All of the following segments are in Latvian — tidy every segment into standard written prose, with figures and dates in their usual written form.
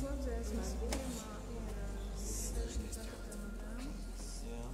Slodziesmas bijumā ir 64 gramu. Jā.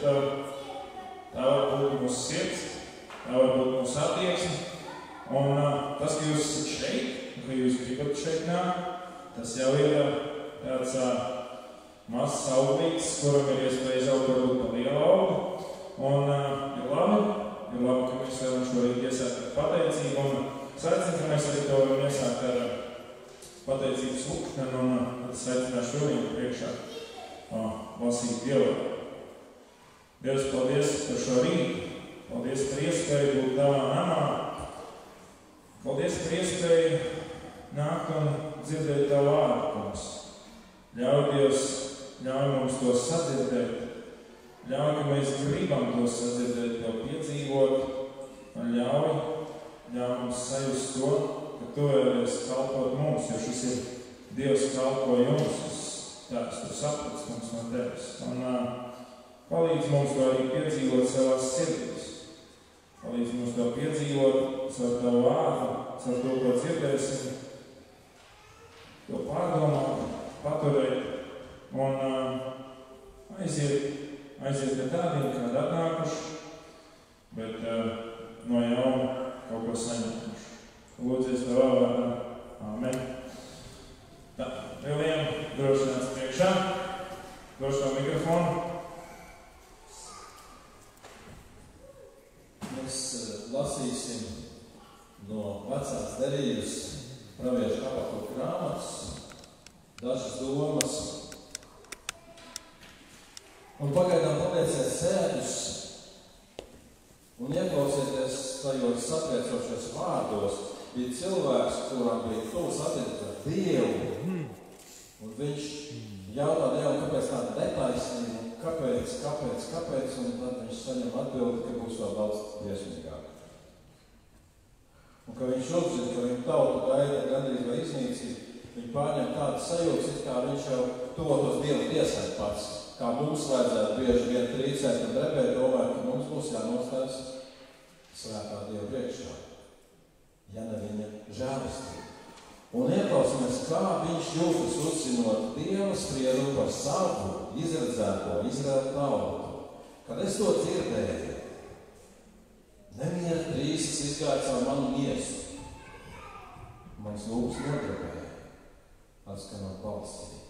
tā var būt mūsu sirds, tā var būt mūsu attieksme. Un tas, ka jūs esat šeit, un ka jūs gribat šeit nākt, tas jau ir tāds mazs augļītis, kuram ir iespēja izaugt varbūt pa lielu augu. Un ir labi, ka mēs varam šorīt iesākt ar pateicību. Un es aicinu, ka mēs arī to varam iesākt ar pateicības lūgšanu, un tad es aicināšu šodien priekšā lasīt Dievu. Dievs, paldies par šo rītu. Paldies par iespēju būt tavā namā. Paldies par iespēju nākt un dzirdēt tavu vārdu, kungs. Ļauj, Dievs, ļauj mums to sadzirdēt. Ļauj, ka mēs gribam to sadzirdēt, to piedzīvot. Un ļauj mums sajust to, ka tu vēlies kalpot mums, jo šis ir Dievs kalpo jums. Tās tu saprats mums no tevis. Un palīdz mums to arī piedzīvot savās sirdīs. Palīdz mums to piedzīvot caur tavu vārdu, caur to, ko dzirdēsim, to pārdomāt, paturēt un aiziet ne tādiem, kādi atnākuši, bet no jauna kaut ko saņemtuši. Lūdzies tavā vārdā. Āmen. Tā, Viliem, droši nāc priekšā. Droši to mikrofonu. Mēs lasīsim no vecās derības pravieša Habakūka grāmatas dažas domas. Un pagaidām palieciet sēdus un ieklausieties tajos satriecošos vārdos. Bija cilvēks, kuram bija tuvs attiecības ar Dievu, un viņš jautā Dievam, kāpēc tāda netaisnība, kāpēc, un tad viņš saņem atbildi, ka būs vēl daudz briesmīgāk. Un ka viņš uzzina, ka viņa tautu gaida gandrīz vai iznīcība, viņa pārņem tādas sajūtas, kā viņš jau tuvotos Dievu tiesai pats, kā mums vajadzētu bieži vien trīcēt un drebēt, domāt, ka mums būs jānostājas svētā Dieva priekšā, ja ne viņa žēlastība. Un ieklausāmies, kā viņš jūtas uzzinot Dieva spriedumu par savu izredzēto Izraēla tautu. Kad es to dzirdēju, nemiera trīsas izgāja caur manu miesu. Mans lūpas nodarbēja, atskanot balsī.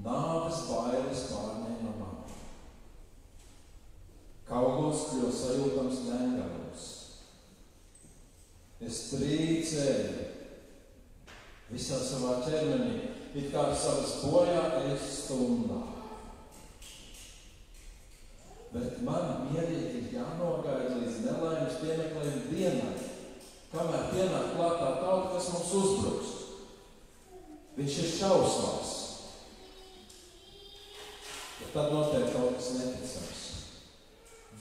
Nāves bailes pārņēma mani. Kaulos kļuva sajūtams nengarums. Es trīcēju visā savā ķermenī, it kā savas bojā es stundā. Bet man mierīgi ir jānogaida līdz nelaimes piemeklējuma dienai, kamēr pienāk klāt tā tauta, kas mums uzbruks. Viņš ir šausmās. Bet tad notiek kaut kas neticams.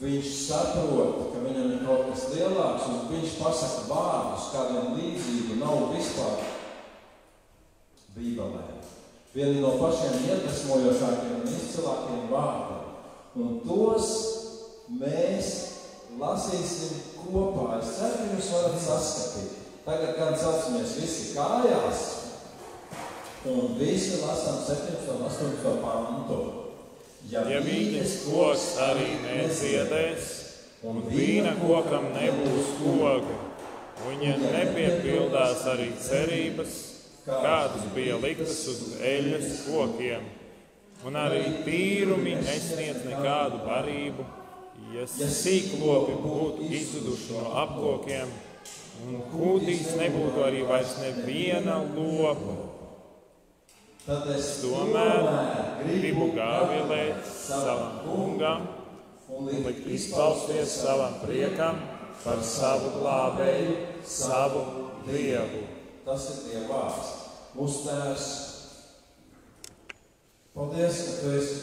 Viņš saprot, ka viņam ir kaut kas lielāks, un viņš pasaka vārdus, kādiem līdzību nav vispār Bībelē. Vieni no pašiem iedvesmojošākiem un izcilākiem vārdiem. Un tos mēs lasīsim kopā. Es ceru, ka jūs varat saskatīt. Tagad gan celsimies visi kājās un visi lasām 17. un 18. pantu. Ja vīnes koks arī neziedēs, un vīna kokam nebūs koka, un ja nepiepildās arī cerības, kādas bija liktas uz eļļas kokiem, un arī tīrumi nesniedz nekādu barību, ja sīklopi būtu izzuduši no apkokiem, un kūtīs nebūtu arī vairs neviena lopa. Tad es tomēr gribu gāvielēt savam kungam un likt izpausties savam priekam par savu glābēju, savu Dievu. Tas ir Dieva vārds. Mūsu Tēvs, paldies, ka Tu esi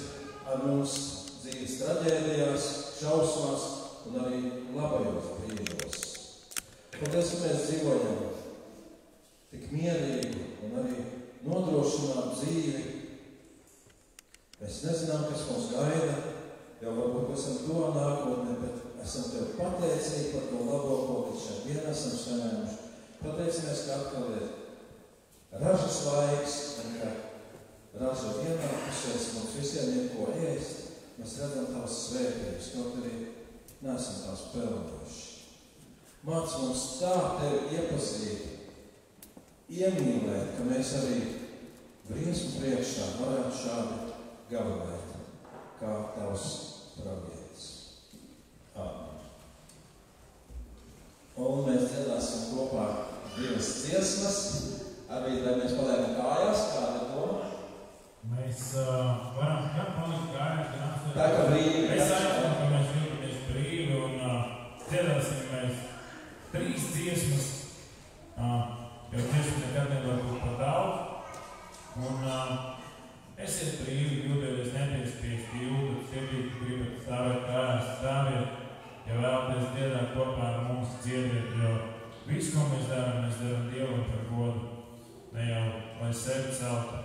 ar mums dzīves traģēdijās, šausmās un arī labajos brīžos. Paldies, ka mēs dzīvojam tik mierīgi un arī nodrošināt dzīvi. Mēs nezinām, kas mums gaida, jau varbūt esam to nākotnē, bet esam Tev pateicīgi par to labo, ko līdz šai dienai esam saņēmuši. Pateicamies, ka atkal ir ražas laiks, un ka raža ienākusies, mums visiem ir ko ēst. Mēs redzam Tavas svētības. esam pelnījuši. Māc mums tā Tevi iepazīt, iemīlēt, ka mēs arī briesmu priekšā varētu šādi gavilēt, kā Tavs pravietis. Āmen. Un mēs dziedāsim kopā 2 dziesmas, arī, lai mēs paliekam kājās, kāda doma? Mēs varam palikt kājās, Tā kā brīvi. Es aicinu, ka mēs jūtamies brīvi un dziedāsim mēs 3 dziesmas, jo dziesmas nekad nevar būt par daudz. Un esiet brīvi, jūtieties nepiespiesti, jūtat sirdīgi, gribat stāvēt kājās, stāviet. Ja vēlaties dziedāt kopā ar mums, dziediet, jo visu, ko mēs darām Dievam par godu, ne jau lai sevi celtu.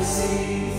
Sing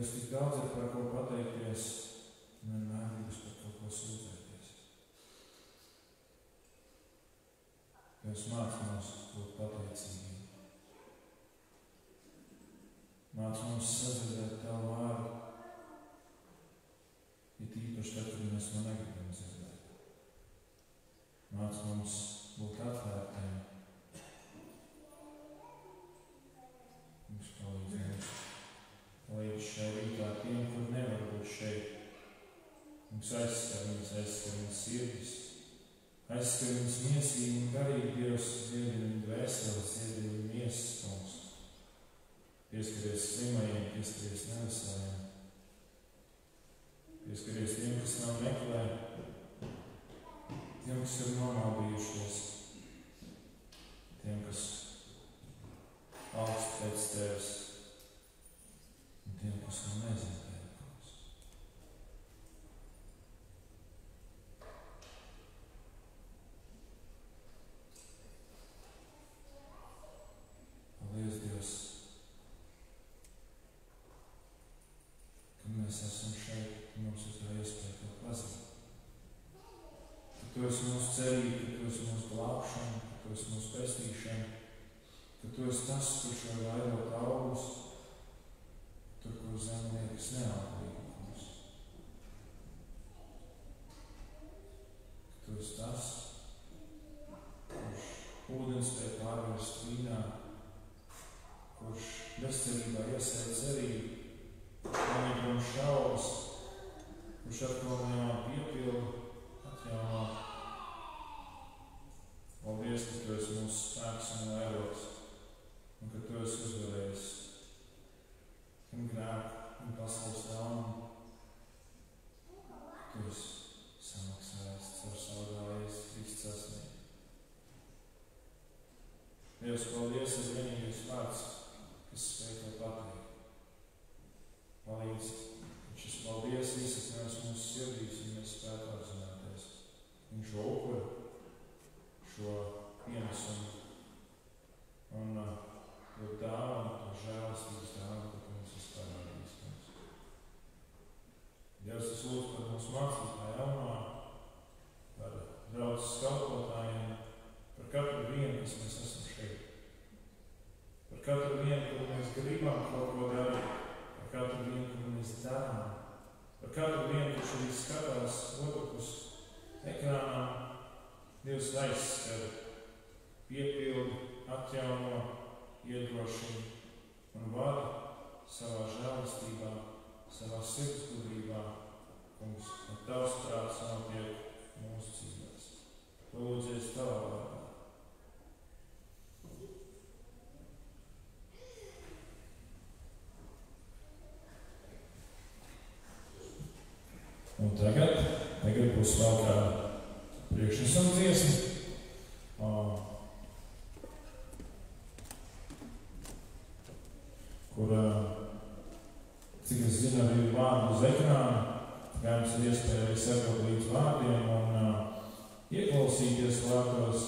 Dievs, tik daudz ir par ko pateikties, un vienmēr gribas par kaut ko sūdzēties. Dievs, māc mums būt pateicīgiem. Māc mums sadzirdēt Tavu vārdu, it īpaši tad, kad mēs to negribam dzirdēt. Māc mums būt atvērtiem. Mums palīdz šai rītā tiem, kur nevar būt šeit. Mums aizskar viņas sirdis, aizskar viņas miesīgi un garīgi, Dievs, dziedini viņu dvēseles, dziedini viņu miesas, kungs. Pieskaries slimajiem, pieskaries neveselajiem. Pieskaries tiem, kas nav meklē, tiem, kas ir nomaldījušies, tiem, kas augst pēc Tevis, un tiem, kas nav nezina Tevi, kungs. Paldies, Dievs, ka mēs esam šeit, un mums ir tā iespēja Tev pazīt. Ka Tu esi mūsu cerība, ka Tu esi mūsu glābšana, ka Tu esi mūsu pestīšana, ka Tu esi tas, kurš var vairot augus, tur, kur zem liekas neauglīgums. Ka Tu esi tas, kurš ūdens spēj pārvērst vīnā, kurš bezcerībā iesēja cerību, noņem šaubas, kurš atkal nevar piepildu, atjauno. Paldies, ka Tu esi mūsu spēks un vairogs, un ka Tu esi uzvarējis un grēku un pasaules ļaunumu. Tu esi samaksājis caur savu Jēzus Kristus asnību. Dievs, paldies, ir vienīgais vārds, kas spēj to pateikt. Palīdz, ka šis paldies izsakņojas mūsu sirdīs, un mēs spētu apzināties un šo upuru, šo pienesumu un to dāvanu, to žēlastības dāvanu, ko Tu mums esi parādījis. Dievs, es lūdzu par mūsu mācītāju Elmā, par draudzes kalpotājiem, par katru vienu, kas mēs esam šeit. Par katru vienu, kur mēs gribam kaut ko darīt, par katru vienu, kur mēs darām, par katru vienu, kurš arī skatās otrpus ekrānā. Dievs, aizskar, piepildi, atjauno, iedrošina un vada savā žēlastībā, savā sirdsgudrībā, kungs, un Tavs prāts notiek mūsu dzīvēs. To lūdzies Tavā vārdā. Un tagad būs vēl kāda priekšnesuma dziesma, kur, cik es zinu, arī ir vārdi uz ekrāna, kā jums ir iespēja arī sekot līdz vārdiem un ieklausīties vārdos,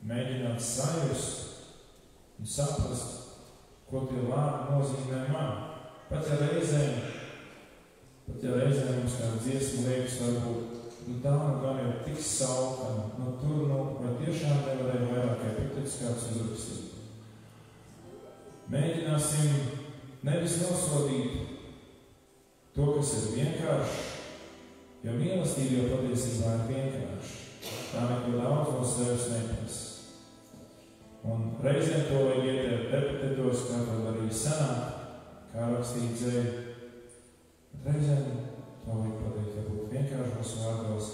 mēģināt sajust un saprast, ko tie vārdi nozīmē man. Pat ja reizēm mums kāda dziesma liekas varbūt, tā gan ir tik sauka, tur, vai tiešām nevarēja vairāk epitetus kāds uzrakstīt. Mēģināsim nevis nosodīt to, kas ir vienkārši, jo mīlestība jau patiesībā ir vienkārši. Tā neko daudz no sevis neprasa. Un reizēm to vajag ietēt repetitos, kā to darīja senāk, kā rakstīt dzēju. Bet reizēm to vajag pateikt, varbūt vienkāršos vārdos,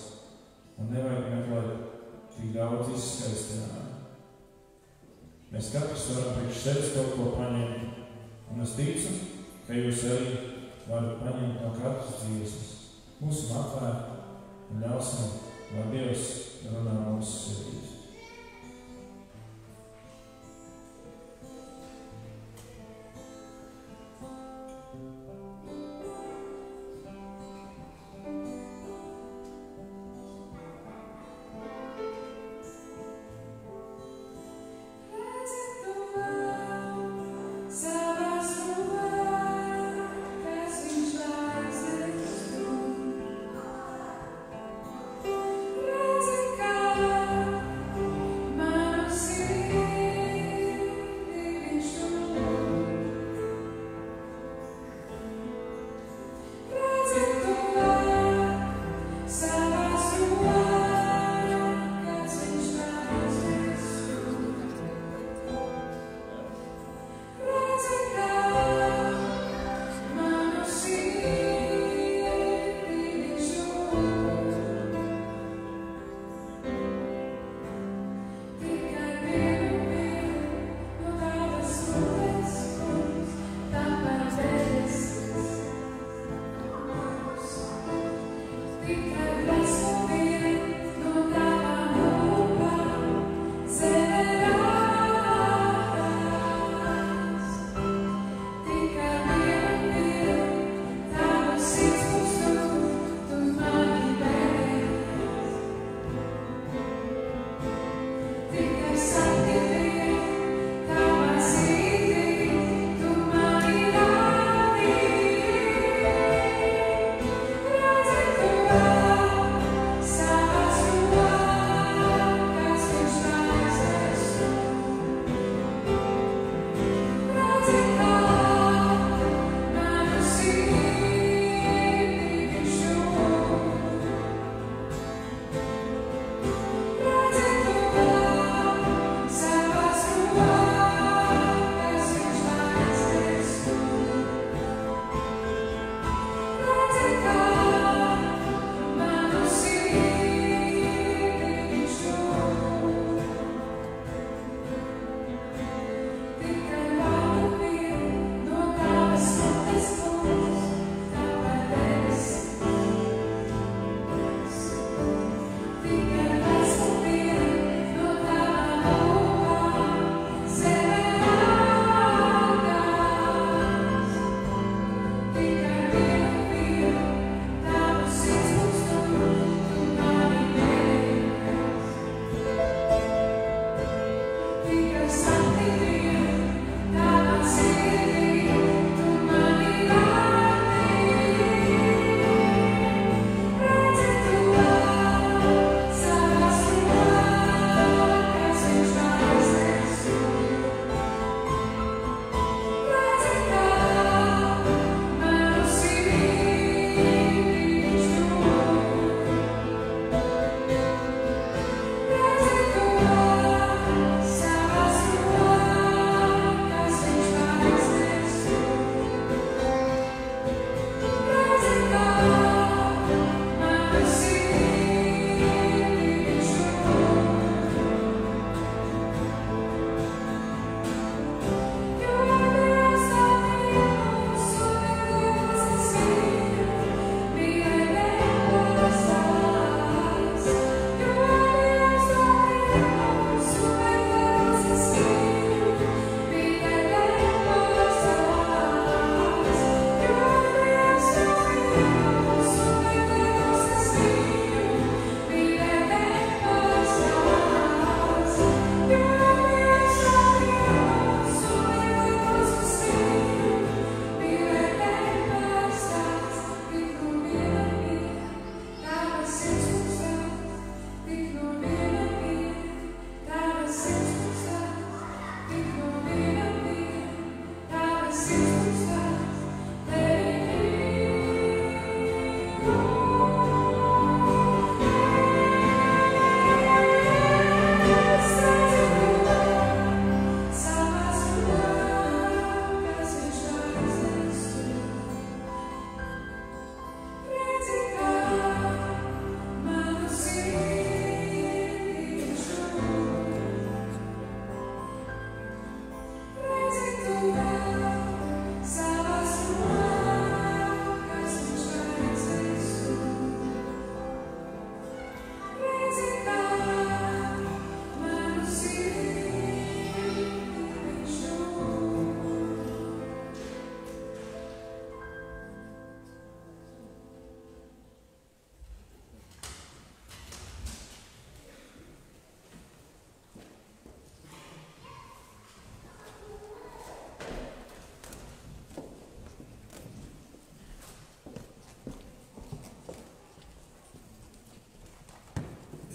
un nevajag meklēt tik daudz izskaistinājumu. Mēs katrs varam priekš sevis kaut ko paņemt, un es ticu, ka jūs arī varat paņemt no katras dziesmas. Būsim atvērti un ļausim, lai Dievs runā mūsu sirdīs.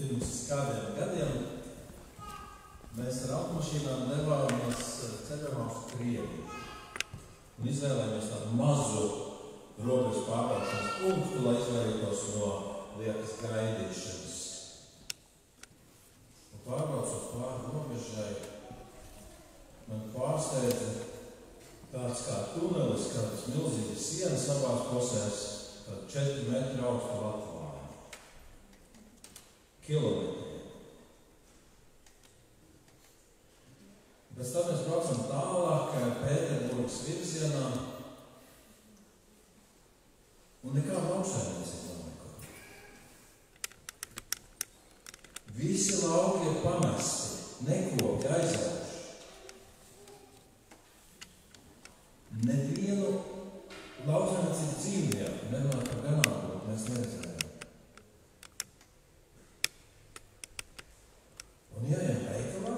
Pirms kādiem gadiem mēs ar automašīnām devāmies ceļojumā uz Krieviju un izvēlējāmies tādu mazu robežu pārvākšanas punktu, lai izvairītos no liekas gaidīšanas. Un pārbraucot pāri robežai, man pārsteidza tāds kā tunelis, kādas milzīgas sienas abās pusēs, 4 metru augstu Latvāju. kilometriem. Pēc tam mēs braucam tālāk Pēterburgas virzienā, un nekā lauksaimniecība nav neko. Visi lauki ir pamesti, nekopi, aizauši. Nevienu lauksaimniecības dzīvnieku, nerunāt par ganāmpulku, mēs neredzējām. Un jāiem veikalā,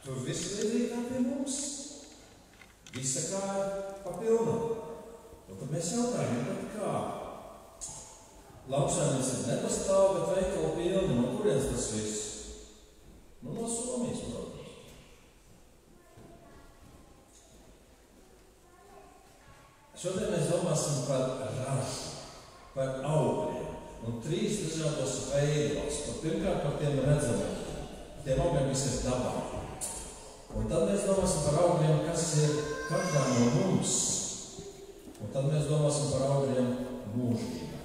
tur viss līdzīgi kā pie mums. Visa kā pa pilnam. Un tad mēs jautājam, bet kā? Lauksaimniecība nepastāv, bet veikala pilni. No kurienes tas viss? No Somijas, protams. Šodien mēs domāsim par ražu, par augļiem. Un 3 dažādos veidos. Pirmkārt par tiem redzamiem. Tiem augļiem, kas ir dabā. Un tad mēs domāsim par augļiem, kas ir katrā no mums. Un tad mēs domāsim par augļiem mūžībā.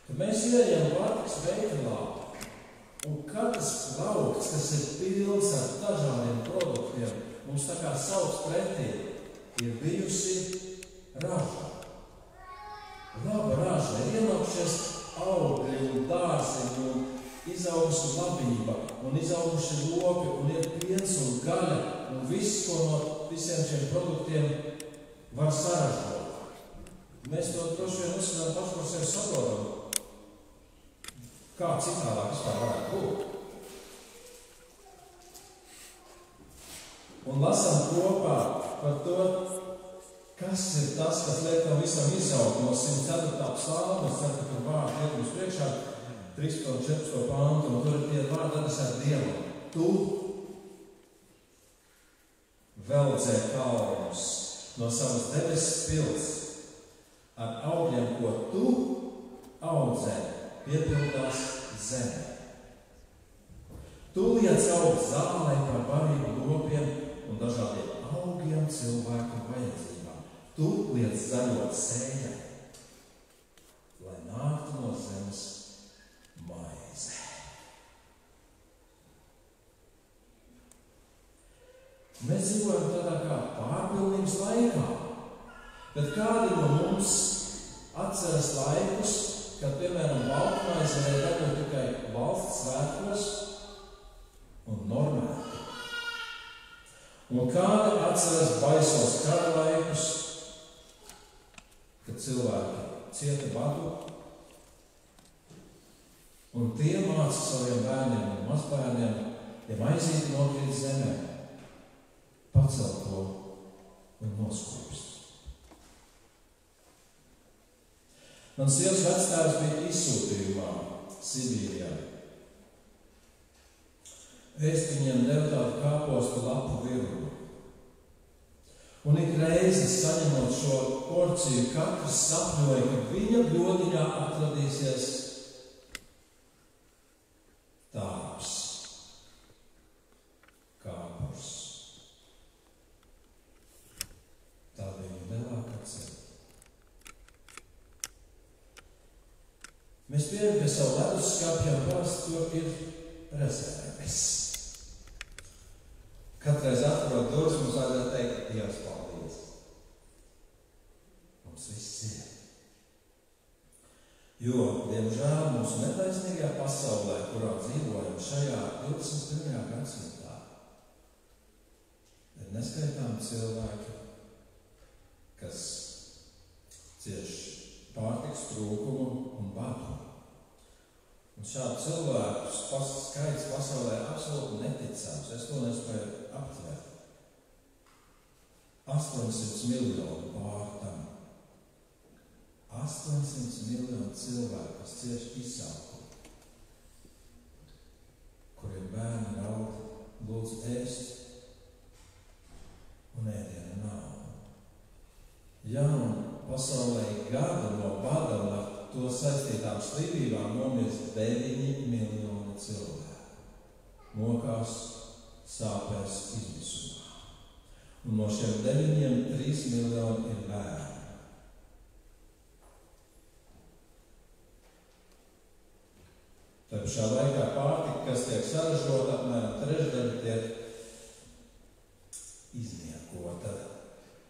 Kad mēs ieejam pārtikas veikalā, un katrs plaukts, kas ir pilns ar dažādiem produktiem, mums tā kā sauc pretī, ir bijusi raža. Laba raža, ir ienākušies augļi un dārziņi, un izaugusi labība, un izauguši lopi, un ir piens un gaļa, un viss, ko no visiem šiem produktiem var saražot. Mēs to droši vien uzskatām paši par sevi saprotam. Kā citādāk vispār varētu būt? Un lasām kopā par to, kas ir tas, kas liek tam visam izaugt no 104. psalma, es ceru, ka tur vārdi iet mums priekšā, 13. un 14. pantu, un tur ir tie vārdi adresēti Dievam. Tu veldzē kalnus no savas debesis pils, ar augļiem, ko tu audzē, piepildās zeme. Tu liec augt zālē par barību lopiem un dažādiem augiem cilvēku vajadzībām. Tu liec zaļot sējai, lai nāktu no zemes maize. Mēs dzīvojam tādā kā pārpilnības laikā, bet kādi no mums atceras laikus, kad, piemēram, baltmaize varēja dabūt tikai valsts svētkos un normēti. Un kādi atceras baisos kara laikus, kad cilvēki cieta badu, un tie māca saviem bērniem un mazbērniem, ja maizīti nokrīt zemē, pacelt to un noskūpst. Mans sievas vectēvs bija izsūtījumā Sibīrijā. Es viņiem devu tādu kāpostu lapu virvu. Un ik reizi saņemot šo porciju, katrs sapņoja, ka viņa bļodiņā atradīsies tārps, kāpurs. Tā bija viņa lielākā cerība. Mēs pieejam pie savu leduskapja, un parasti tur ir rezerves. Katreiz atverot durvis, mums vajadzētu teikt, Dievs, paldies. Mums viss ir. Jo, diemžēl, mūsu netaisnīgajā pasaulē, kurā dzīvojam šajā 21. gadsimtā, ir neskaitāmi cilvēki, kas cieš pārtikas trūkumu un badu. Un šādu cilvēku skaits pasaulē absolūti neticams. Es to nespēju aptvert. 800 miljoni pār tam. 800 miljoni cilvēku, kas cieši izsaukumu, kuriem bērni raud, lūdz ēst, un ēdiena nav. Ja un pasaulē gadu no bada un ar to saistītām slimībām nomirst 9 miljoni cilvēku. Mokās, sāpēs, izmisumā. Un no šiem 9 3 miljoni ir bērni. pašā laikā pārtika, kas tiek saražota, apmēram trešdaļa tiek izniekota,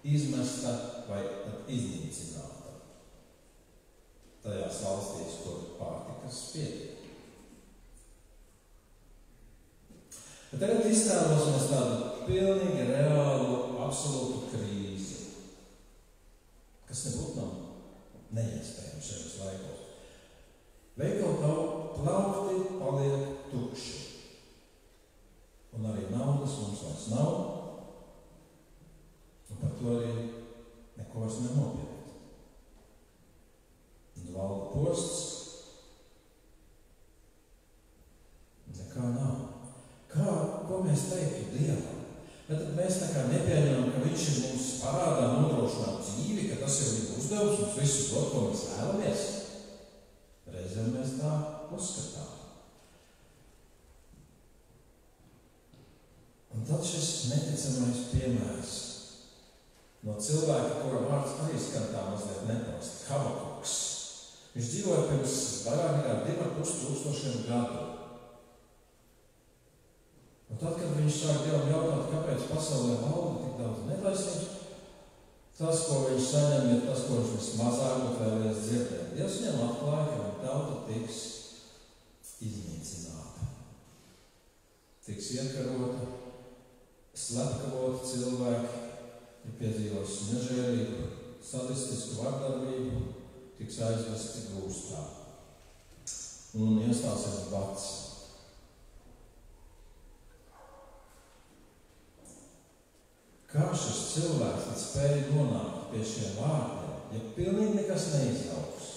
izmesta vai pat iznīcināta tajās valstīs, kur pārtikas pietiek. Bet tagad iztēlosimies tādu pilnīgi reālu, absolūtu krīzi, kas nebūtu nav neiespējams šajos laikos. Veikalu plaukti paliek tukši, un arī naudas mums vairs nav, un par to arī neko vairs nenopirkt. Un valda posts, nekā nav. Ko mēs teiktu Dievam? Bet tad mēs tā kā nepieņemam, ka viņš ir mums parādā nodrošināt dzīvi, ka tas ir viņa uzdevums, mums visu to, ko mēs vēlamies. Reizēm mēs tā uzskatām. Un tad šis neticamais piemērs no cilvēka, kura vārds arī skan tā mazliet neparasti, Habakuks. Viņš dzīvoja pirms vairāk nekā 2500 gadu. Un tad, kad viņš sāk Dievam jautāt, kāpēc pasaulē valda tik daudz netaisnības, tas, ko viņš saņem, ir tas, ko viņš vismazāk būtu vēlējies dzirdēt. Dievs viņam atklāja, ka viņa tauta tiks iznīcināta. Tiks iekarota, slepkavota cilvēki, ir piedzīvojusi nežēlību, sadistisku vardarbību, tiks aizvesti gūstā. Un iestāsies bats. Kā šis cilvēks spēja nonākt pie šiem vārdiem, ja pilnīgi nekas neizaugs?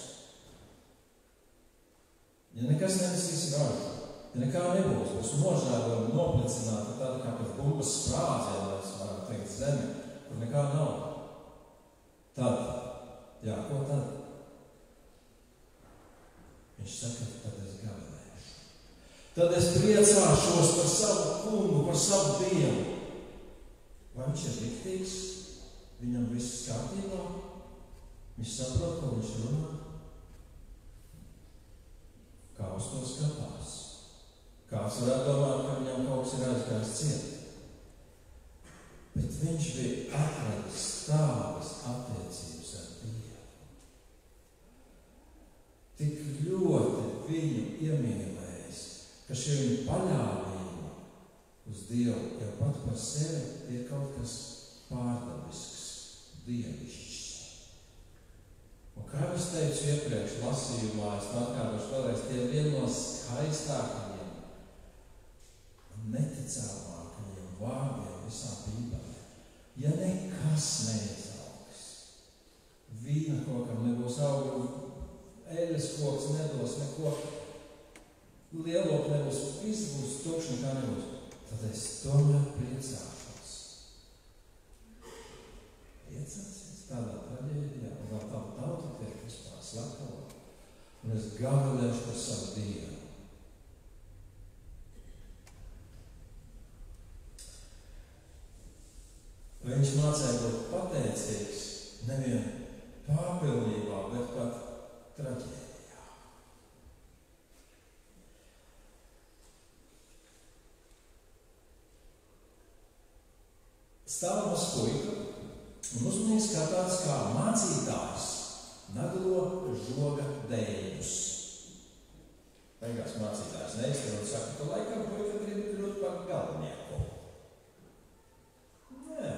Ja nekas nenesīs ražu, ja nekā nebūs, būs nožēlojumi, noplicināti tāda kā pēc bumbas sprādziena, lai es varētu teikt zemi, kur nekā nav. Tad, ko tad? Viņš saka, tad es gavilēšu. Tad es priecāšos par savu kungu, par savu Dievu. Vai viņš ir riktīgs? Viņam viss kārtībā? Viņš saprot, ko viņš runā? Kā uz to skatās? Kāds varētu domāt, ka viņam kaut kas ir aizgājis ciet? Bet viņš bija atradis tādas attiecības ar Dievu. Tik ļoti viņu iemīlējis, ka šī viņa paļāvība uz Dievu jau pat par sevi ir kaut kas pārdabisks, dievišķs. Un kā es teicu iepriekš lasījumā, es atkārtošu vēlreiz, tie ir viena no skaistākajiem un neticamākajiem vārdiem visā Bībelē. Ja nekas neizaugs, vīna kokam nebūs augu, eļas koks nedos neko, lielok nebūs, viss būs tukši, nekā nebūs. Tad es tomēr priecāšos. Priecāsies tādā traģēdijā, un vēl tā tauta tiek vispār slepkavot. Un es gavilēšu par savu Dievu. Vai viņš mācēja būt pateicīgs nevien pārpilnībā, bet pat traģēdijā. Stāvas puika un uzmanīgi skatās, kā mācītājs naglo žoga dēļus. Beigās mācītājs neizskatās un saka, ka laikam puika grib kļūt par galvenieku. Nē,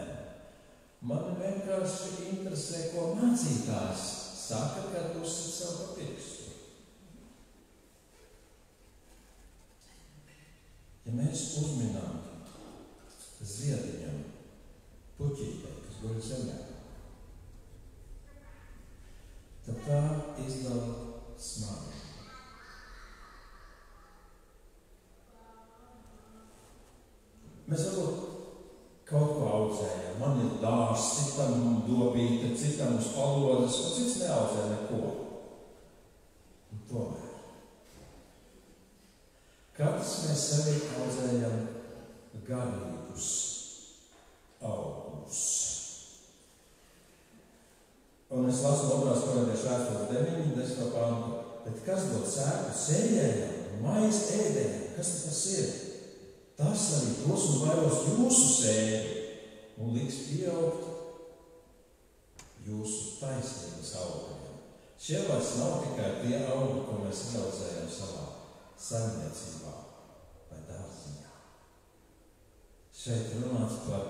man vienkārši interesē, ko mācītājs saka, kad uzsit sev pa pirkstu. Ja mēs uzminām ziediņam, puķītei, kas guļ zemē, tad tā izdala smaržu. Mēs varbūt kaut ko audzējam. Man ir dārs, citam dobīte, citam uz palodas, un cits neaudzē neko. Un tomēr. Katrs mēs sevi audzējam garīgus augus. Un es lasu 2. Korintiešu vēstules 9, 10. pantu. Bet kas dod sēklu sējējam, maizi ēdieniem. Kas tas ir? Tas arī dos un vairos jūsu sēdi un liks pieaugt jūsu taisnības augļiem. Šie vairs nav tikai tie augļi, ko mēs realizējam savā saimniecībā vai dārziņā. Šeit runāts par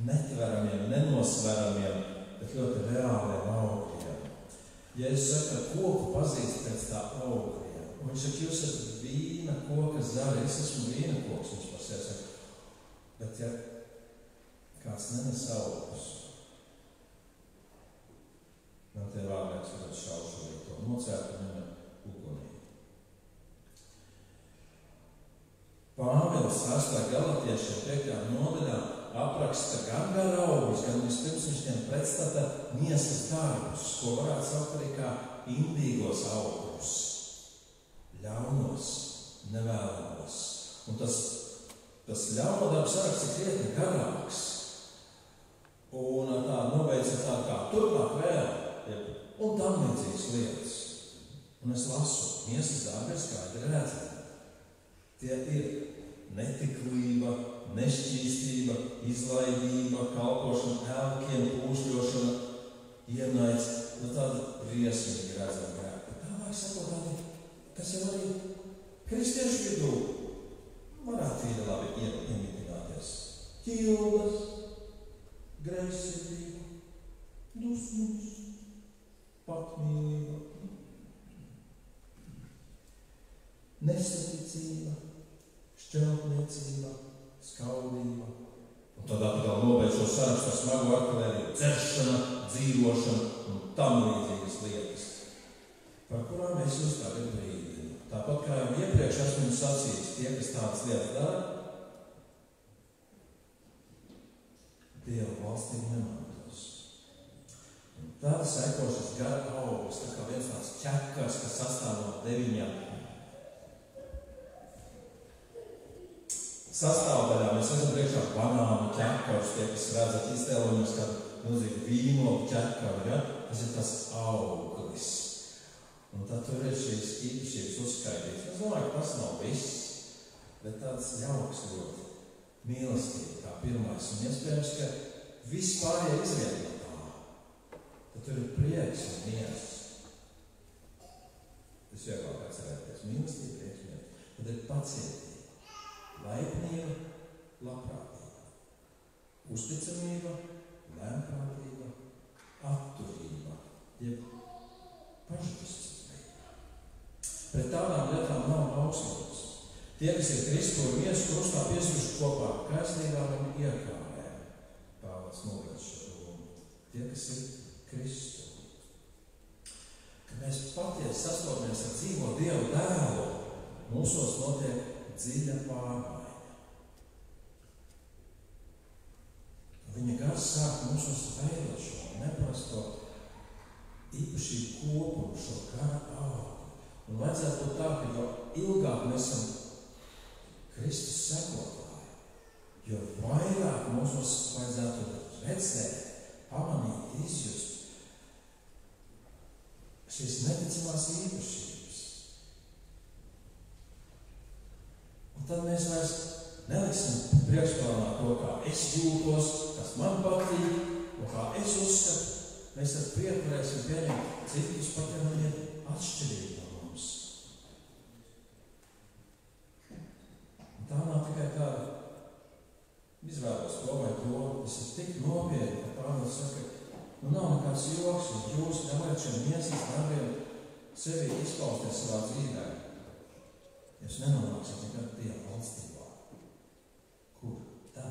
netveramiem, nenosveramiem, bet ļoti reāliem augļiem. Ja es saku, ka koku pazīst pēc tā augļiem, un viņš saka, jūs esat vīna koka zari, es esmu vīna koks, viņš par sevi saka. Bet ja kāds nenes augļus, man tie vārnieks varētu šaušalīt to nocērt un viņam ugunī. Pāvils 8. Galatiešiem 5. nodaļā apraksta gan gar augļus, gan vispirms viņš tiem pretstata miesas darbus, ko varētu saukt arī kā indīgos augļus, ļaunos, nevēlamos. Un tas ļauno darbu saraksts ir krietni garāks. Un tā nobeidz tā kā turpmāk vēl, un tam līdzīgas lietas. Un es lasu, miesas darbi ir skaidri redzami. Tie ir netiklība, nešķīstība, izlaidība, kalpošana elkiem, pūšļošana, ienaids, tāda briesmīgi redzama grēka. Tālāk sakot tādi, kas jau arī kristiešu vidū varētu ir labi iemitināties. Ķildas, greizsirdība, dusmas, patmīlība, nesaticība, šķeltniecība, skaudība. Un tad atkal nobeidz šo sarakstu ar smagu artilēriju, dzeršana, dzīvošana un tam līdzīgas lietas, par kurām es jūs tagad brīdinu. Tāpat kā jau iepriekš esmu jums sacījis, tie, kas tādas lietas dara, Dieva valstī nemantos. Un tad seko šis gara auglis, tā kā viens tāds ķekars, kas sastāv no 9 sastāvdaļām. Mēs esam priekšā banānu ķekars, tie, kas redzat iztēlojumus kādu milzīgu vīnogu ķekaru, ja? Tas ir tas auglis. Un tad tur ir šīs īpašības uzskaitītas. Es domāju, ka tas nav viss, bet tāds jauks ļoti mīlestība kā pirmais. Un iespējams, ka viss pārējie izriet no tā. Tad tur ir prieks un miers. Tas vieglāk atcerēties. Mīlestība, prieks, miers. Tad ir pacietība, laipnība, labprātība, uzticamība, lēnprātība, atturība, jeb pašdisciplīna. Pret tādām lietām nav bausmības. Tie, kas ir Kristu un Jēzus krustā piesuši kopā ar kaisnībām un iekārēm, Pāvils nobeidz šo domu. Tie, kas ir Kristu. Kad mēs patiesi sastopamies ar dzīvo Dievu dēlu, mūsos notiek dziļa pārmaiņa. Viņa gars sāk mūsos veidot šo neparasto īpašību kopumu, šo gara augli. Un vajadzētu būt tā, ka jo ilgāk mēs esam Kristus sekotāji, jo vairāk mūsos vajadzētu redzēt, pamanīt, izjust šīs neticamās īpašības. Un tad mēs vairs neliksim priekšplānā to, kā es jūtos, kas man patīk un kā es uzskatu. Mēs ar prieku varēsim pieņemt citus, pat ja viņi ir atšķirīgi no mums. Tā nav tikai tāda izvēlos to vai to. Tas ir tik nopietni, ka Pāvils saka, nav nekāds joks, un jūs nevarat šiem miesas darbiem sevi izpausties savā dzīvē. Jūs nenonāksiet nekad Dieva valstībā. Kur? Tā.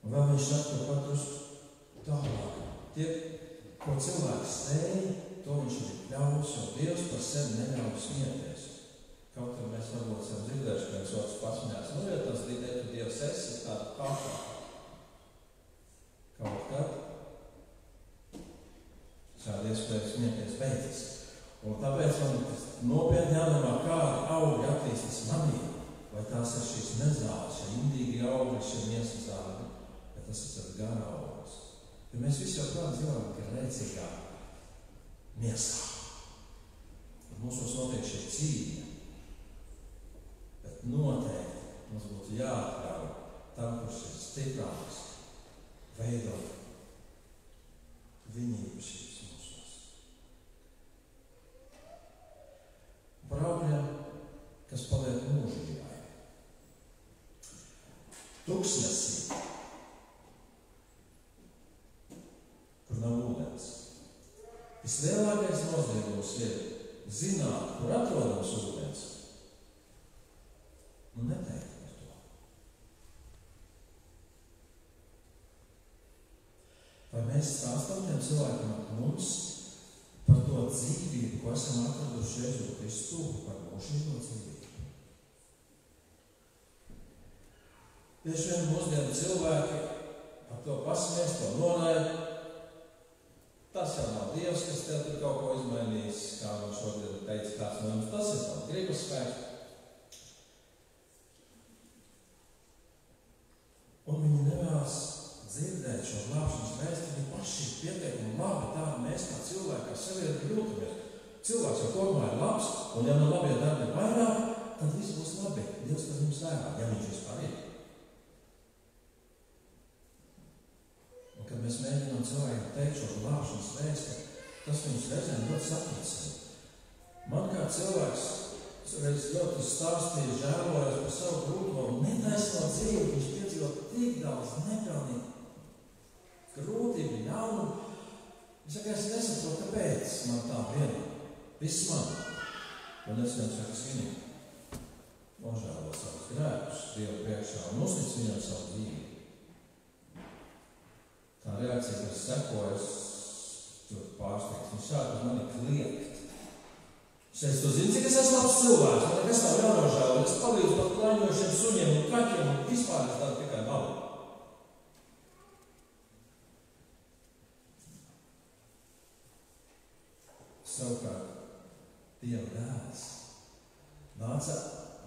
Un vēl viņš saka, ka pat uz tālāk. Tie, ko cilvēks stēja, to viņš ir ļaus, jo Dievs par sevi neļauj smieties. Kaut kā mēs varbūt esam dzirdējuši, ka viens otrs pasmējās. Ja tas tu Dievs esi tāda kāpā. Kaut kad šādi iespējas smieties beidzas. Un tāpēc man nopietni jādomā, kādi augļi attīstas manī. Vai tās ir šīs nezāles, šie indīgi augļi, šie miesas zāļi, vai tas ir gara augļus. Jo mēs visi jau plāni dzīvojam, ka ir rēcīgā miesā. Un mūsos notiek šī cīņa. Bet noteikti mums būtu jāatļauj tam, kurš ir stiprāks, veidot viņa īpašības mūsos. Par augļiem, kas paliek mūžībai. Tuksnesī, kur nav ūdens. Vislielākais noziegums ir zināt, kur atrodams ūdens, un neteikt par to. Vai mēs stāstam tiem cilvēkiem ap mums par to dzīvību, ko esam atraduši Jēzu Kristu, par mūžīgo dzīvību? Bieži vien mūsdienu cilvēki par to pasmies, to nolaid. Tas jau nav Dievs, kas tev tur kaut ko izmainījis, kā man šodien teica kāds no jums. Tas ir tāds gribas spēks. Un viņi nevēlas dzirdēt šo glābšanas vēsti, viņi paši ir pietiekami labi tādi mēs kā cilvēki, kā sabiedrība jūtamies. Cilvēks jau kopumā ir labs, un ja no labie darbi ir vairāk, tad viss būs labi. Dievs par jums vērā, ja viņš vispār ir. Un kad mēs mēģinām cilvēkiem teikt šo glābšanas vēsti, tas viņus reizēm ļoti satricina. Man kā cilvēks reiz ļoti stāstīja, žēlojas par savu grūto un netaisno dzīvi, viņš piedzīvo tik daudz nepilnību, grūtību, ļaunumu. Es saku, es nesaprotu, kāpēc man tā viena. Viss man. Un es viņam saku, svinīgi. Nožēlo savus grēkus Dievu priekšā un uztic viņam savu dzīvi. Tā reakcija, kas sekojas, ļoti pārsteigts. Viņš sāk uz mani kliegt. Es tu zini, cik es esmu labs cilvēks, man nekas nav jānožēlo. Es palīdzu pat klaņošiem suņiem un kaķiem un vispār es daru tikai labu. Savukārt, Dieva dēls nāca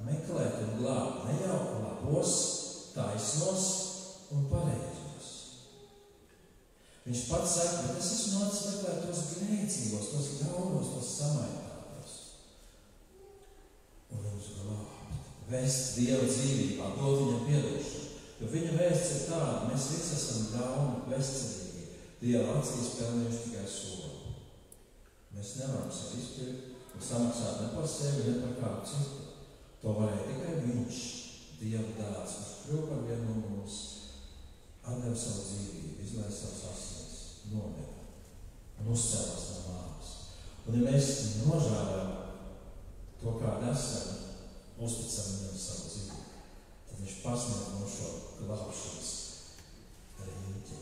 meklēt un glābt ne jau labos, taisnos un pareizos. Viņš pats saka, bet es esmu nācis meklēt tos grēcīgos, tos ļaunos, tos samaitātos. Un viņus glābt, vest Dieva dzīvībā, dot viņam piedošanu. Jo viņa vēsts ir tāda, mēs visi esam ļauni, bezcerīgi. Dieva acīs pelnījuši tikai soli. Mēs nevaram sevi izpirkt un samaksāt ne par sevi, ne par kādu citu. To varēja tikai viņš, Dieva dēls, kurš kļuva par vienu no mums, atdeva savu dzīvību, izlēja savus asinis, nomira un uzcēlās no nāves. Un ja mēs nožēlējam to, kāda esam, uzticam viņam savu dzīvi, tad viņš pasniedz mums šo glābšanas rīķi.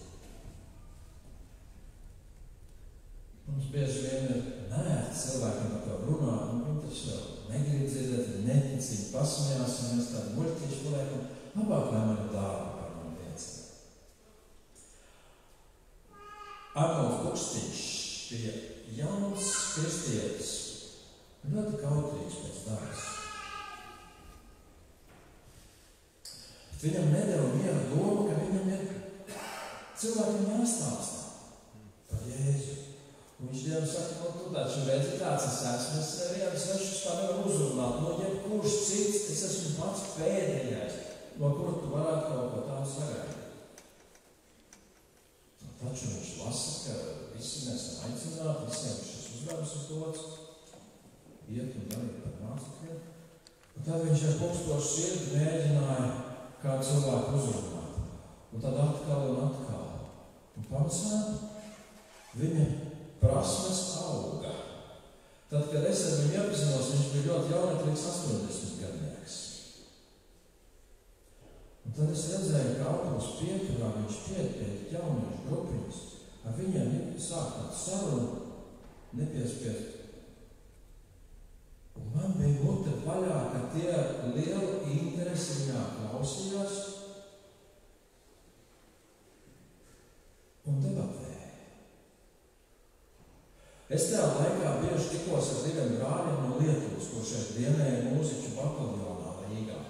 Mums bieži vien ir nērts cilvēkiem par to runāt, un viņi taču vēl negrib dzirdēt, viņi netic, viņi pasmējās, un mēs tādi muļķīši paliekam, labāk, lai man ir dāvā par mani liecina. Arnolds Bukstiņš bija jauns kristietis, ļoti kautrīgs pēc dabas. Viņam nedeva miera doma, ka viņam ir cilvēkiem jāstāstā par Jēzu. Un viņš Dievam saka, no tu taču redzi, kāds es esmu, es nevienam svešus tā nevaru uzrunāt, no jebkurš cits, es esmu pats pēdējais, no kur tu varētu kaut ko tādu sagaidīt. Taču viņš lasa, ka visi mēs esam aicināti, visiem šis uzdevums ir dots, iet un darīt par mācekļiem. Un tad viņš ar pukstošu sirdi mēģināja kādu cilvēku uzrunāt. Un tad atkal un atkal. Un pamazām viņa prasmes auga. Tad, kad es ar viņu iepazinos, viņš bija ļoti jauneklīgs 80 gadnieks. Un tad es redzēju, ka autobus pieturā viņš pied pie jauniešu grupiņas. Ar viņiem sāk tādu sarunu, nepiespiest. Un man bija mute vaļā, ka tie lielu interesi viņā klausījās un debatēja. Es tajā laikā bieži tikos ar diviem brāļiem no Lietuvas, kur šeit dienēja mūziķu bataljonā Rīgā.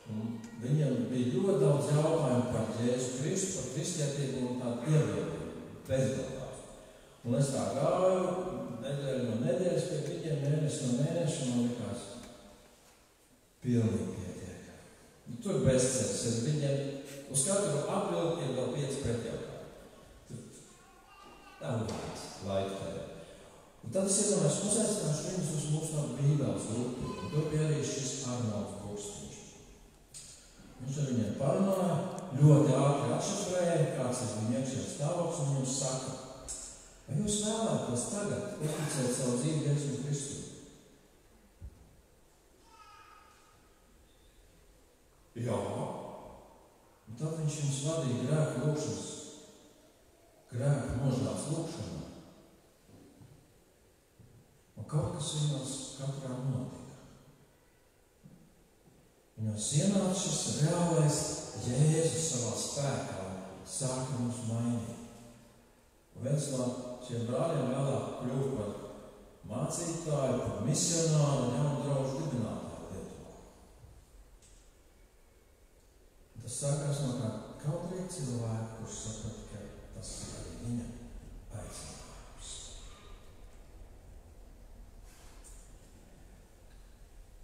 Un viņiem bija ļoti daudz jautājumu par Jēzu Kristu, par kristietību un tādu ievēlību. bezgalīgi. Un es tā gāju nedēļu no nedēļas pie viņiem, mēnesi no mēneša, man likās pilnīgi pietiek. Tur bezceļas ir viņiem, uz katru atbildi ir vēl 5 pretjautājumu. Tā lūdās laika tērē. Un tad es iedomājos, uzaicināšu viņus uz mūsu no Bībeles grupu, un tur bija arī šis Arnolds Burstiņš. Viņš ar viņiem parunāja, ļoti ātri atšifrēja, kāds ir viņa iekšējais stāvoklis, un viņus saka, vai jūs vēlētos tagad uzticēt savu dzīvi Jēzum Kristu? Jā. Un tad viņš jums vadīja grēku lūkšanas, grēku nožēlas lūkšanā. Un kaut kas viņos katrā notika. Viņos ienāca šis reālais Jēzus savā spēkā sāka mums mainīt. Un viens no šiem brāļiem vēlāk kļuva par mācītāju, par misionāru un jaunu draugu dibinātāju Lietuvā. Tas sākās no kā kautrīga cilvēka, kurš saprata, ka tas ir arī viņa aicinājums.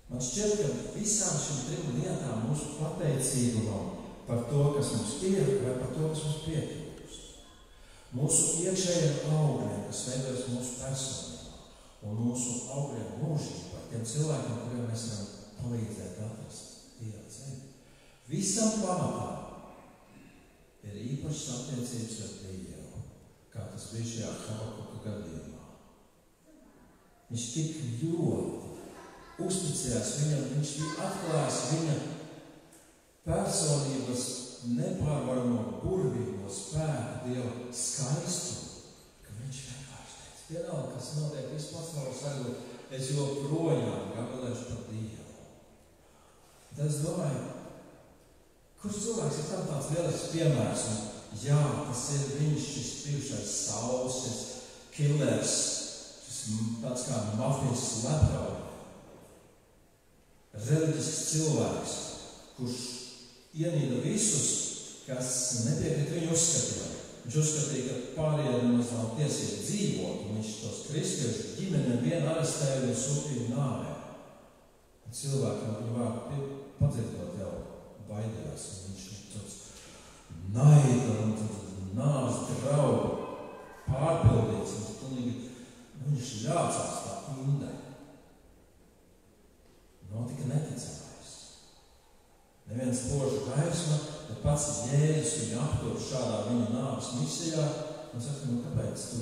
Man šķiet, ka visām šīm 3 lietām mūsu pateicībām par to, kas mums ir, vai par to, kas mums pietrūkst. Mūsu iekšējiem augļiem, kas veidojas mūsu personībā, un mūsu augļiem mūžībā, tiem cilvēkiem, kuriem mēs varam palīdzēt atrast Dieva ceļu. Visam pamatā ir īpašas attiecības ar Dievu, kā tas bija šajā Habakuka gadījumā. Viņš tik ļoti uzticējās viņam, viņš bija atklājis viņa personības nepārvaramo burvīgo spēku, Dieva skaistumu, ka viņš vienkārši teica, vienalga, kas notiek visu pasauli saglūt, es joprojām gabalēšu par Dievu. Tad es domāju, kurš cilvēks ir tāds lielisks piemērs, un jā, tas ir viņš, šis bijušais saules, šis killers, šis tāds kā mafijas leprauds, reliģisks cilvēks, kurš ienīda visus, kas nepiekrīt viņu uzskatījumam. Viņš uzskatīja, ka pārējiem nemaz nav tiesība dzīvot, un viņš tos kristiešu ģimenēm vienu arestēja un sūtīja nāvē. Un cilvēki no viņu vārdu padzirdot jau baidījās, un viņš tāds naida un nāves draugu pārpildīts, un viņš ļācās tā indē. Notika neticamais. Neviens požu gaisma, bet pats Jēzus viņu aptur šādā viņa nāves misijā un saka, kāpēc tu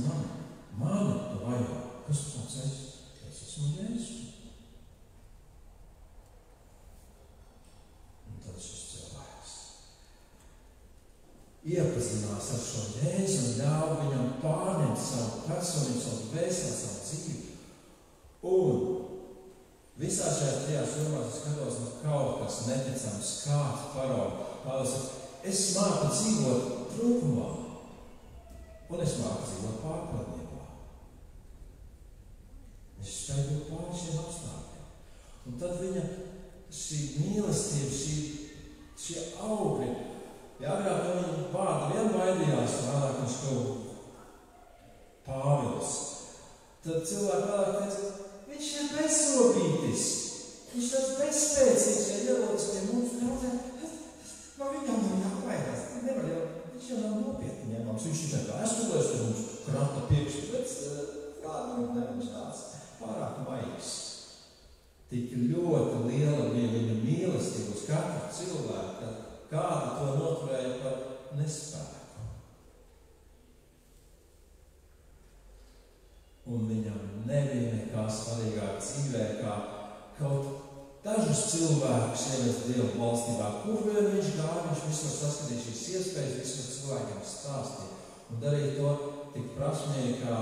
mani tu vajā? Kas tu tāds esi? Es esmu Jēzus. Un tad šis cilvēks iepazinās ar šo Jēzu un ļauj viņam pārņemt savu personību, savu dvēseli, savu dzīvi. Un visā šajās 3 jomās es skatos no kaut kas neticams, kāds parauga. Es māku dzīvot trūkumā, un es māku dzīvot pārpilnībā. Es spēju būt pāri šiem apstākļiem. Un tad viņa šī mīlestība, šie augļi, agrāk viņa vārdu vien baidījās, vēlāk viņš kaut Pāvils. Tad cilvēki vēlāk teica, viņš ir bezsobītis. Viņš tāds bezspēcīgs, ja ierodas pie mums draudzē. No viņam nav jābaidās. Viņš jau nav nopietni ņemams. Viņš ir tā vēstulēs, ka mums krata pirkstu, bet kāda viņš tāds pārāk maigs. Tik ļoti liela bija viņa mīlestība uz katru cilvēku, kāda to noturēja par nespēku. Un viņam nebija nekā svarīgāk dzīvē, kā kaut dažus cilvēkus ievest Dieva valstībā. Kur vien viņš gāja, viņš visur saskatīja šīs iespējas, visur cilvēkiem stāstīja. Un darīja to tik prasmīgi, kā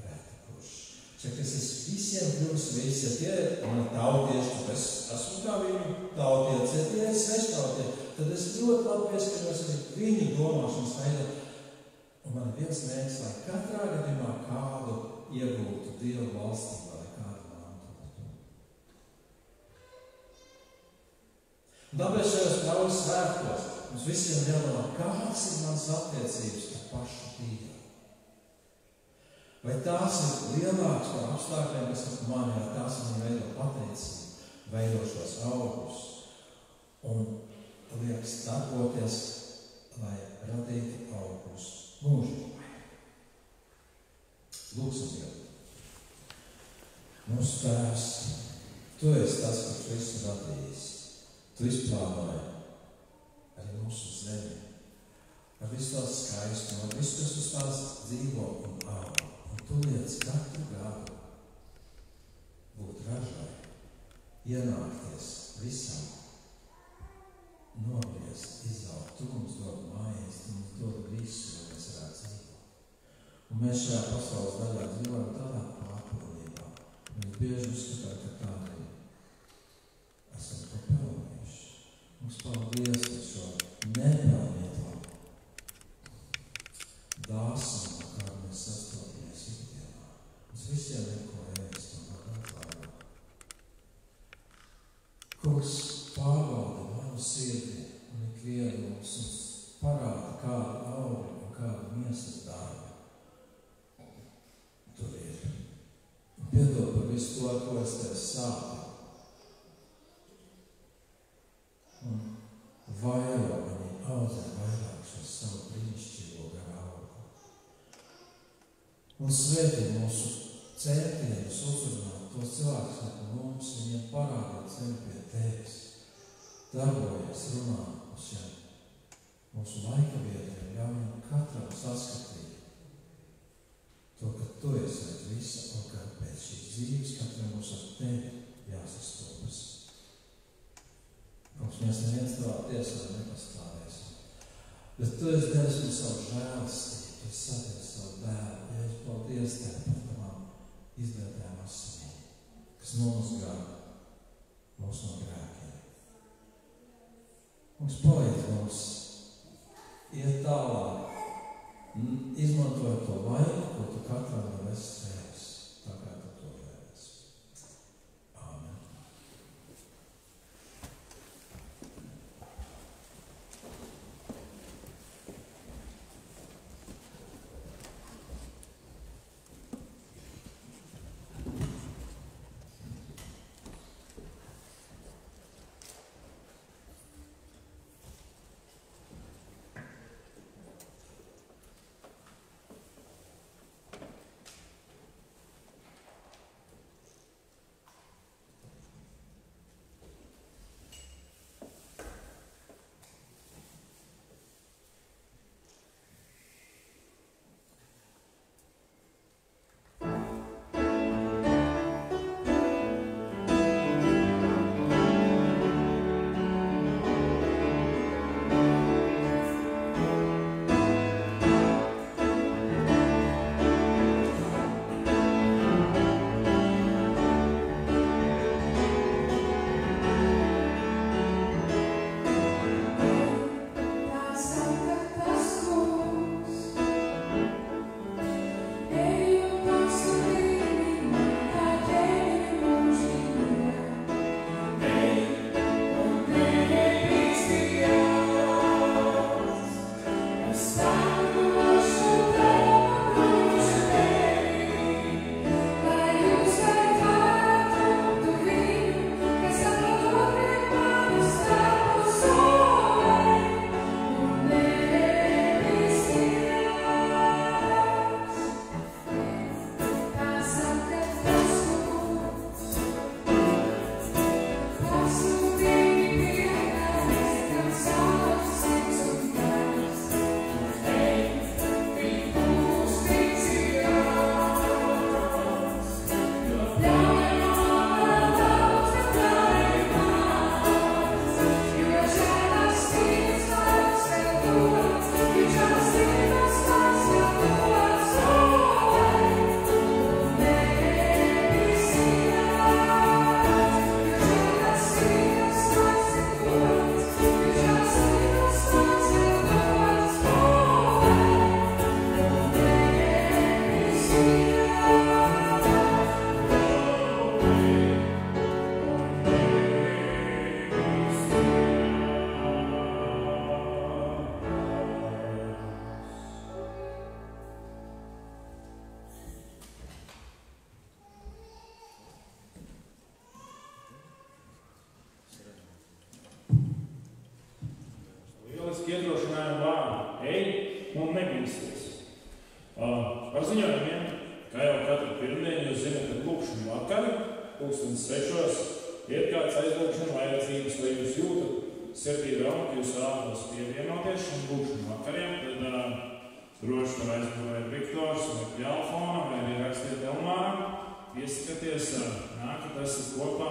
reti kurš. Čak es esmu visiem kļuvis visi, ja tie ir mani tautieši, tad es esmu kā viņu tautietis, ja tie ir sveštautieši, tad es ļoti labi pieskaņos arī viņu domāšanas veidā. Un man ir viens mērķis, lai katrā gadījumā kādu iegūtu Dieva valstībā, lai kādu mantotu. Un tāpēc šajos Pauļas svētkos mums visiem jādomā, kādas ir manas attiecības ar pašu Dievu. Vai tās ir lielākas par apstākļiem, kas ap mani, vai tās man veido pateicību, veido šos augļus un liekas darboties, lai radītu augļus mūžībā. Lūksim Dievu. Mūsu Tēvs, Tu esi tas, kurš visu radījis. Tu izplānoji arī mūsu zemi, ar visu tās skaistumu, ar visu, kas uz tās dzīvo un aug. Un Tu liec katru gadu būt ražai, ienākties visam, nobriest, izaugt. Tu mums dod mājas, Tu mums dod visu, lai mēs varētu dzīvot. Un mēs šajā pasaules daļā dzīvojam tādā pārpilnībā. Mēs bieži uzskatām, ka tā arī esam to pelnījuši. Mums paldies par šo nepelnīto dāsnumu, kādu mēs sastopamies ikdienā. Mums visiem ir ko ēst un atklājā. Kungs pārbauda manu sirdi un ikvienu mums parāda, kādu augļu un kādu miesas darbu tur ir. Un piedod par visu to, ko es tev sāku. Un vairo mani audzē vairāk šo savu brīnišķīgo garu augļu. Un svētī mūsu centienus uzrunāt tos cilvēkus ar mums, viņiem parādīt ceļu pie Tevis. Darbojies, runā uz šiem mūsu laika vietiem, ļauj katram saskatīt to, ka Tu esi aiz visa un ka pēc šīs dzīves katram mums ar Tevi jāsastopas. Kungs, mēs neviens Tavā tiesā nepastāvēsim. Bet Tu esi devis mums savu žēlastību, Tu esi sadevis savu dēlu. Ja es paldies Tev par Tavām izlietām asinīm, kas nomazgā mūs no grēkiem. Kungs, palīdz mums iet tālāk, izmantojot to laiku, ko Tu katram vēl esi svēs, tā kā Tu to vēlies. Āmen. lieliski iedrošinājumu vārdu. Ej un nebīsties. Par ziņojumiem, kā jau katru pirmdienu, jūs zināt, ka lūkšana vakari, 6:00, ir kāds aizlūkšana vajadzības, vai jūs jūtat sirdī vēl, ka jūs vēlaties pievienoties šim lūkšana vakariem, tad droši var aizbūvēt Viktors vai Pjālfona, vai arī rakstiet Elmāram, ieskatieties, nākat esat kopā,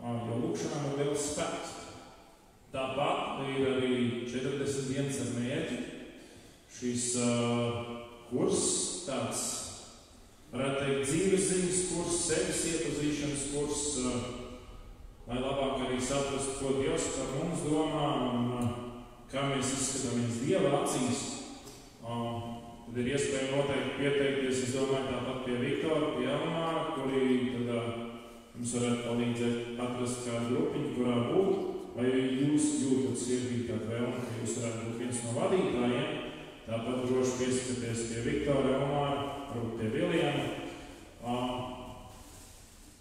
jo lūkšanām ir liels spēks. Tāpat ir arī 40 dienas ar mērķi. Šis kurs, tāds, varētu teikt, dzīves ziņas kurs, sevis iepazīšanas kurs, lai labāk arī saprastu, ko Dievs par mums domā un kā mēs izskatāmies Dieva acīs. Tad ir iespēja noteikti pieteikties, es domāju, tāpat pie Viktora, pie Elmāra, kuri tad jums varētu palīdzēt atrast kādu grupiņu, kurā būt. Vai jūs jūtat sirdī kādu vēlmi, ka jūs varētu būt viens no vadītājiem, tāpat droši pieskaties pie Viktora, Elmāra, varbūt pie Viljana.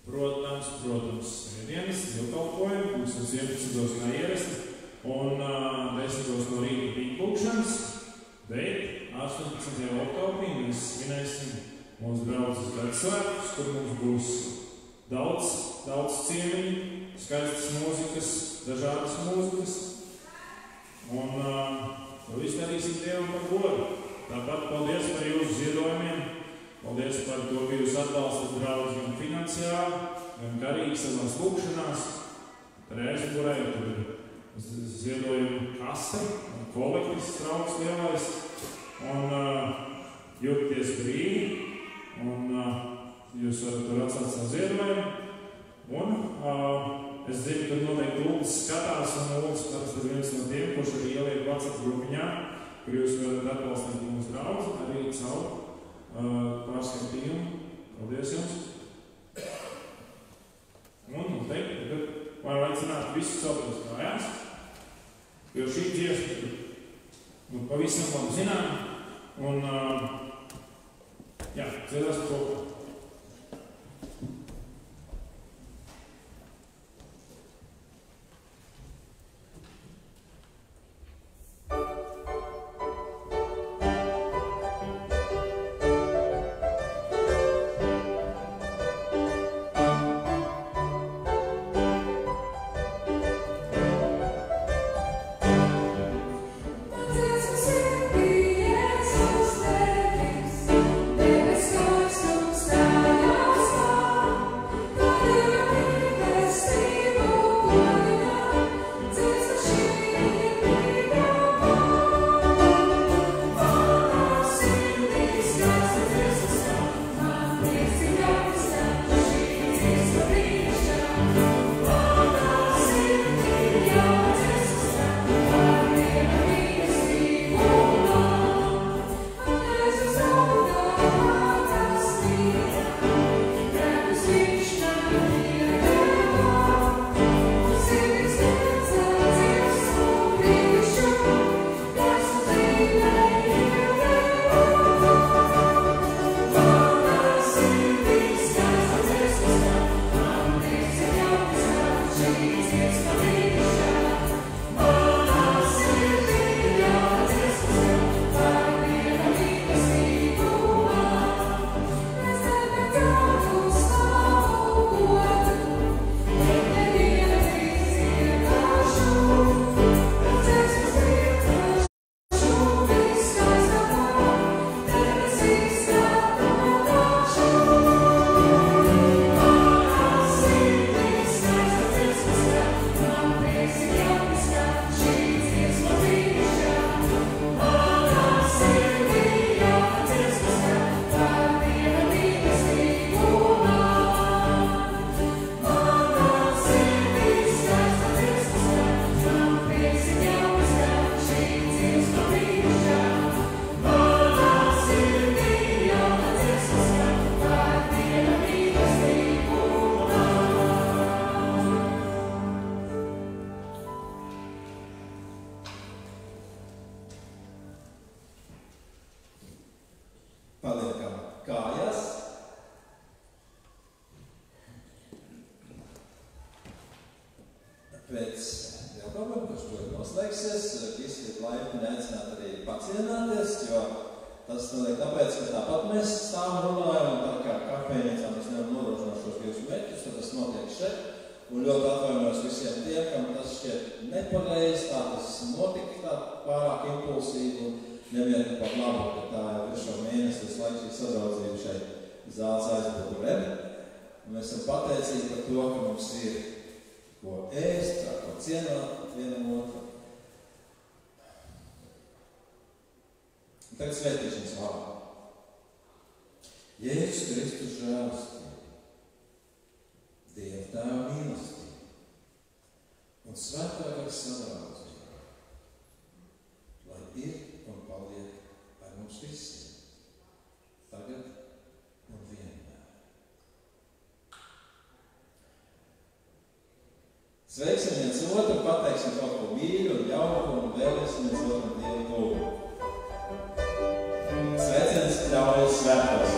Protams, svētdienas dievkalpojumi, mums 11. kā ierasti, un 10. no rīta pīklūkšanas, bet 18. oktobrī mēs svinēsim mūsu draudzes gadsvētkus, kur mums būs daudz ciemiņu, skaistas mūzikas, dažādas mūzikas, un to visu darīsim Dievam par godu. Tāpat paldies par jūsu ziedojumiem, paldies par to, ka jūs atbalstat draugus gan finansiāli, gan garīgi savās lūkšanās. Rēzburē tur ir ziedojuma kase, kolektis trauks lielais, un jūties brīvi, un jūs varat tur atstāt savu ziedojumu. Un es zinu, ka noteikti Lūdzu skatās, un Lūdzu parasti ir viens no tiem, kurš arī ieliek WhatsApp grupiņā, kur jūs varat atbalstīt mūsu draugu, arī caur pārskatījumu. Paldies jums! Un noteikti, kad var aicināt visus celties kājās, jo šī dziesma pavisam labi zinām, un dziedās kopā. Pēc dievkalpojuma, kurš to ir noslēgsies, visi pacienāties, jo tas notiek tāpēc, ka tāpat mēs stāvam runājam, un tā kā kafejnīcā mēs nevaram nodrošināt šos 2 mērķus, tad tas notiek šeit. Un ļoti atvainojos visiem tiem, kam tas šķiet nepareizi, tā tas notika tā pārāk impulsīvi un nevienu par labu, ka tā jau ir šo mēnesi, visu laiku šī sadraudzība šeit zāles aizbūtu redi. Un mēs esam pateicīgi par to, ka mums ir ko ēst, ko cienāt vienam otru. Un tagad svētīšanas vārdu. Jēzus Kristus žēlastība, Dieva Tēva mīlestība un Svētā gara sadraudzība, lai ir un paliek ar mums visiem, tagad un vienmēr. Sveiksim viens otru, pateiksim kaut ko mīļu un jauku un vēlēsim viens otru Dievu klubu. Sveiciens ļaujas svētos!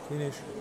Finish.